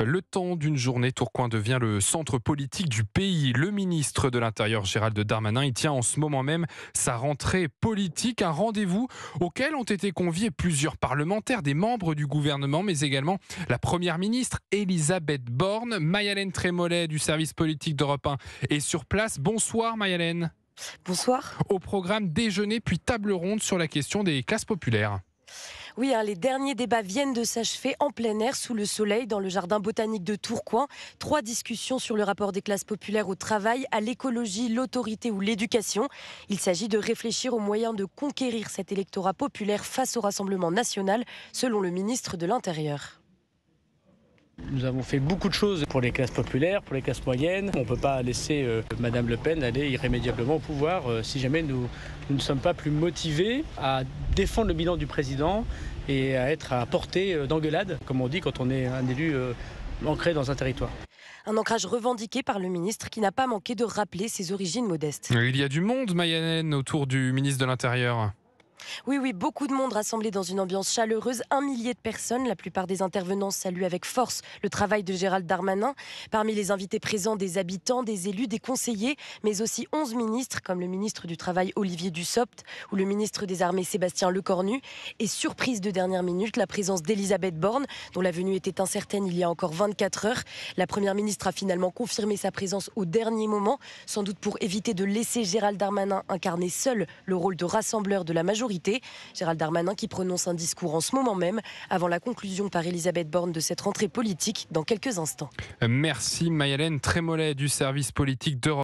Le temps d'une journée, Tourcoing devient le centre politique du pays. Le ministre de l'Intérieur, Gérald Darmanin, il tient en ce moment même sa rentrée politique, un rendez-vous auquel ont été conviés plusieurs parlementaires, des membres du gouvernement, mais également la première ministre, Elisabeth Borne. Mayalène Trémollet du service politique d'Europe 1 est sur place. Bonsoir Mayalène. Bonsoir. Au programme déjeuner puis table ronde sur la question des classes populaires. Oui, les derniers débats viennent de s'achever en plein air, sous le soleil, dans le jardin botanique de Tourcoing. 3 discussions sur le rapport des classes populaires au travail, à l'écologie, l'autorité ou l'éducation. Il s'agit de réfléchir aux moyens de conquérir cet électorat populaire face au Rassemblement national, selon le ministre de l'Intérieur. Nous avons fait beaucoup de choses pour les classes populaires, pour les classes moyennes. On ne peut pas laisser Madame Le Pen aller irrémédiablement au pouvoir si jamais nous ne sommes pas plus motivés à défendre le bilan du président et à être à portée d'engueulade, comme on dit quand on est un élu ancré dans un territoire. Un ancrage revendiqué par le ministre qui n'a pas manqué de rappeler ses origines modestes. Il y a du monde, Mayalène, autour du ministre de l'Intérieur. Oui, beaucoup de monde rassemblé dans une ambiance chaleureuse. 1 millier de personnes. La plupart des intervenants saluent avec force le travail de Gérald Darmanin. Parmi les invités présents, des habitants, des élus, des conseillers, mais aussi 11 ministres, comme le ministre du Travail Olivier Dussopt ou le ministre des Armées Sébastien Lecornu. Et surprise de dernière minute, la présence d'Elisabeth Borne, dont la venue était incertaine il y a encore 24 heures. La première ministre a finalement confirmé sa présence au dernier moment, sans doute pour éviter de laisser Gérald Darmanin incarner seul le rôle de rassembleur de la majorité. Gérald Darmanin qui prononce un discours en ce moment même, avant la conclusion par Elisabeth Borne de cette rentrée politique dans quelques instants. Merci Mayalène Trémollet du service politique d'Europe.